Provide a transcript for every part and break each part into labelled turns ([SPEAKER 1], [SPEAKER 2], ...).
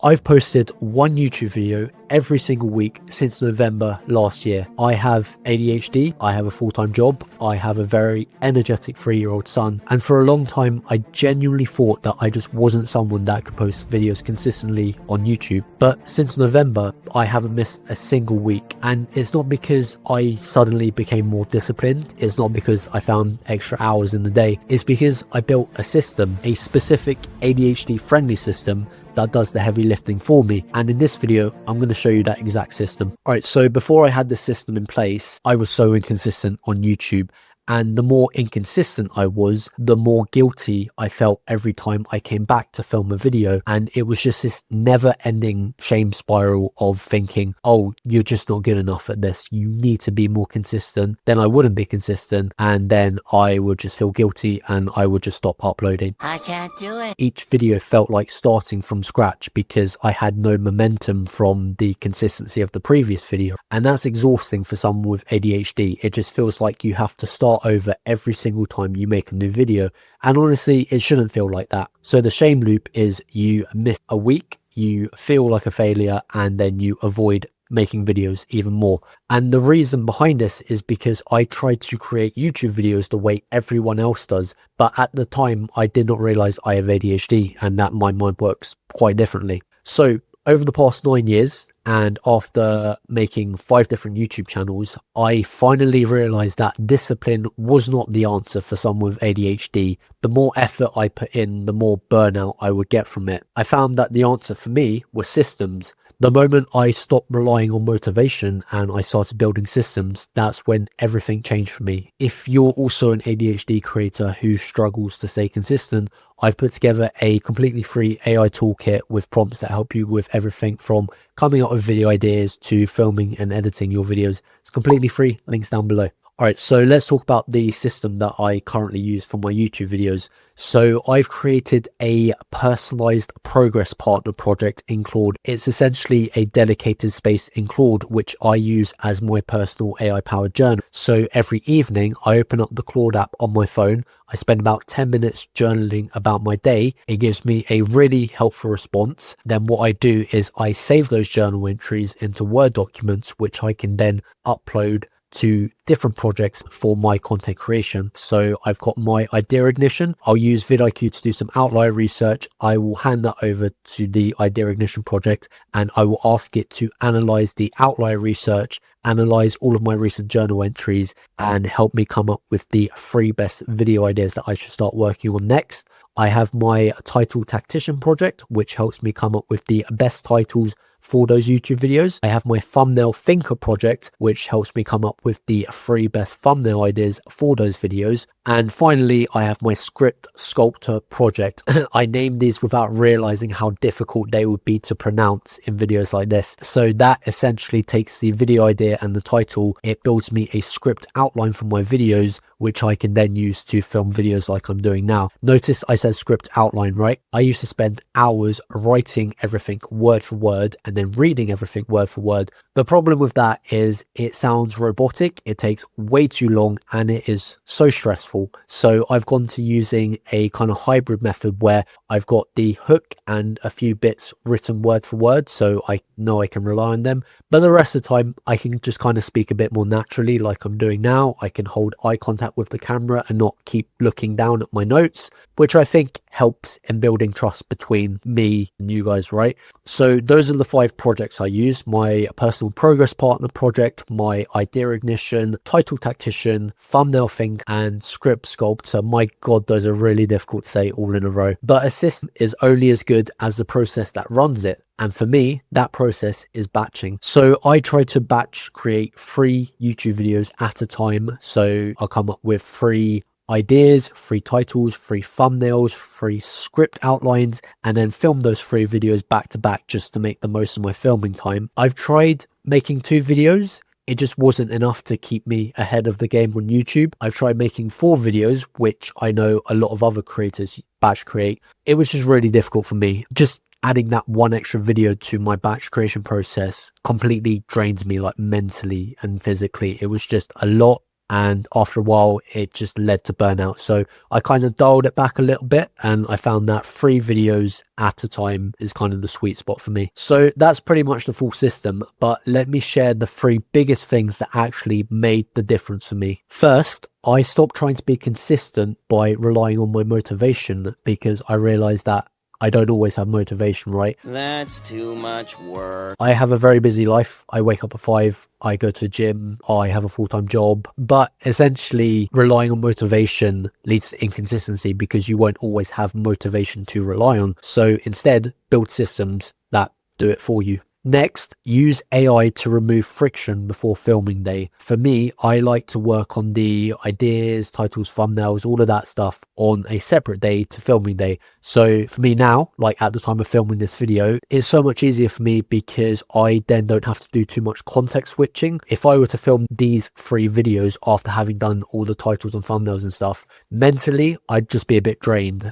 [SPEAKER 1] I've posted one YouTube video every single week since November last year. I have ADHD, I have a full-time job, I have a very energetic 3-year-old son, and for a long time I genuinely thought that I just wasn't someone that could post videos consistently on YouTube. But since November, I haven't missed a single week, and it's not because I suddenly became more disciplined, it's not because I found extra hours in the day, it's because I built a system, a specific ADHD-friendly system that does the heavy lifting for me. And in this video, I'm going to show you that exact system. All right, so before I had this system in place, I was so inconsistent on YouTube. And the more inconsistent I was, the more guilty I felt every time I came back to film a video. And it was just this never ending shame spiral of thinking, oh, you're just not good enough at this. You need to be more consistent. Then I wouldn't be consistent. And then I would just feel guilty and I would just stop uploading.
[SPEAKER 2] I can't do it.
[SPEAKER 1] Each video felt like starting from scratch because I had no momentum from the consistency of the previous video. And that's exhausting for someone with ADHD. It just feels like you have to start over every single time you make a new video, and honestly it shouldn't feel like that. So the shame loop is you miss a week, you feel like a failure, and then you avoid making videos even more. And the reason behind this is because I tried to create YouTube videos the way everyone else does, but at the time I did not realize I have ADHD and that my mind works quite differently. So over the past 9 years, and after making 5 different YouTube channels, I finally realized that discipline was not the answer for someone with ADHD. The more effort I put in, the more burnout I would get from it. I found that the answer for me was systems. The moment I stopped relying on motivation and I started building systems, that's when everything changed for me. If you're also an ADHD creator who struggles to stay consistent, I've put together a completely free AI toolkit with prompts that help you with everything from coming up with video ideas to filming and editing your videos. It's completely free, links down below. All right, so let's talk about the system that I currently use for my YouTube videos. So I've created a personalized progress partner project in Claude. It's essentially a dedicated space in Claude, which I use as my personal AI powered journal. So every evening I open up the Claude app on my phone. I spend about 10 minutes journaling about my day. It gives me a really helpful response. Then what I do is I save those journal entries into Word documents, which I can then upload to different projects for my content creation. So I've got my idea ignition. I'll use vidIQ to do some outlier research. I will hand that over to the idea ignition project and I will ask it to analyze the outlier research, analyze all of my recent journal entries, and help me come up with the 3 best video ideas that I should start working on next. I have my title tactician project, which helps me come up with the best titles for those YouTube videos. I have my thumbnail thinker project, which helps me come up with the 3 best thumbnail ideas for those videos. And finally, I have my script sculptor project. I named these without realizing how difficult they would be to pronounce in videos like this. So that essentially takes the video idea and the title. It builds me a script outline for my videos, which I can then use to film videos like I'm doing now. Notice I said script outline, right? I used to spend hours writing everything word for word and then reading everything word for word. The problem with that is it sounds robotic, it takes way too long, and it is so stressful. So I've gone to using a kind of hybrid method where I've got the hook and a few bits written word for word, so I know I can rely on them. But the rest of the time, I can just kind of speak a bit more naturally like I'm doing now. I can hold eye contact with the camera and not keep looking down at my notes, which I think helps in building trust between me and you guys, right? So those are the 5 projects I use: my personal progress partner project, my idea ignition, title tactician, thumbnail think, and script sculptor. My God, those are really difficult to say all in a row. But a system is only as good as the process that runs it. And for me, that process is batching. So I try to batch create 3 YouTube videos at a time. So I'll come up with 3 ideas, 3 titles, 3 thumbnails, 3 script outlines, and then film those 3 videos back to back just to make the most of my filming time. I've tried making 2 videos. It just wasn't enough to keep me ahead of the game on YouTube. I've tried making 4 videos, which I know a lot of other creators batch create. It was just really difficult for me. Just adding that 1 extra video to my batch creation process completely drains me, like mentally and physically. It was just a lot. and after a while it just led to burnout. So I kind of dialed it back a little bit, and I found that 3 videos at a time is kind of the sweet spot for me. So that's pretty much the full system, but let me share the 3 biggest things that actually made the difference for me. First, I stopped trying to be consistent by relying on my motivation, because I realized that I don't always have motivation, right?
[SPEAKER 2] That's too much work.
[SPEAKER 1] I have a very busy life. I wake up at 5, I go to the gym, I have a full-time job, but essentially relying on motivation leads to inconsistency, because you won't always have motivation to rely on. So instead, build systems that do it for you. Next, use AI to remove friction before filming day. For me, I like to work on the ideas, titles, thumbnails, all of that stuff on a separate day to filming day. So for me now, like at the time of filming this video, it's so much easier for me because I then don't have to do too much context switching. If I were to film these 3 videos after having done all the titles and thumbnails and stuff, mentally, I'd just be a bit drained.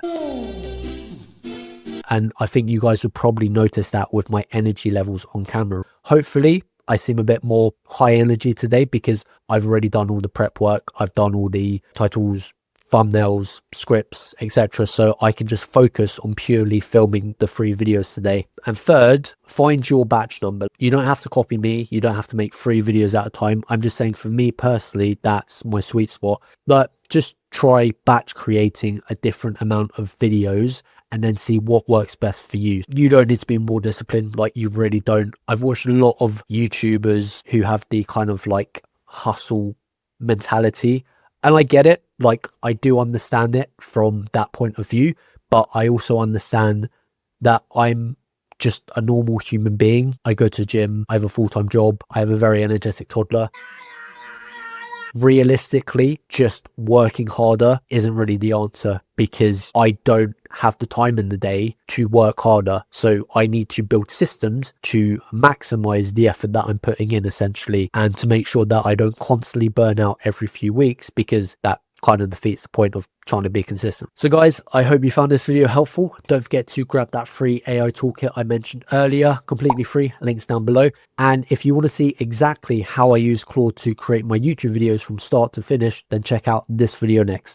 [SPEAKER 1] And I think you guys would probably notice that with my energy levels on camera. Hopefully, I seem a bit more high energy today because I've already done all the prep work. I've done all the titles, thumbnails, scripts, etc. So I can just focus on purely filming the 3 videos today. And third, find your batch number. You don't have to copy me. You don't have to make 3 videos at a time. I'm just saying, for me personally, that's my sweet spot. But just try batch creating a different amount of videos and then see what works best for you. You don't need to be more disciplined, like you really don't. I've watched a lot of YouTubers who have the kind of like hustle mentality, and I get it. Like, I do understand it from that point of view, but I also understand that I'm just a normal human being. I go to the gym, I have a full-time job, I have a very energetic toddler. Realistically, just working harder isn't really the answer, because I don't have the time in the day to work harder. So I need to build systems to maximize the effort that I'm putting in, essentially, and to make sure that I don't constantly burn out every few weeks, because that kind of defeats the point of trying to be consistent. So guys, I hope you found this video helpful. Don't forget to grab that free AI toolkit I mentioned earlier, completely free, links down below. And if you want to see exactly how I use Claude to create my YouTube videos from start to finish, then check out this video next.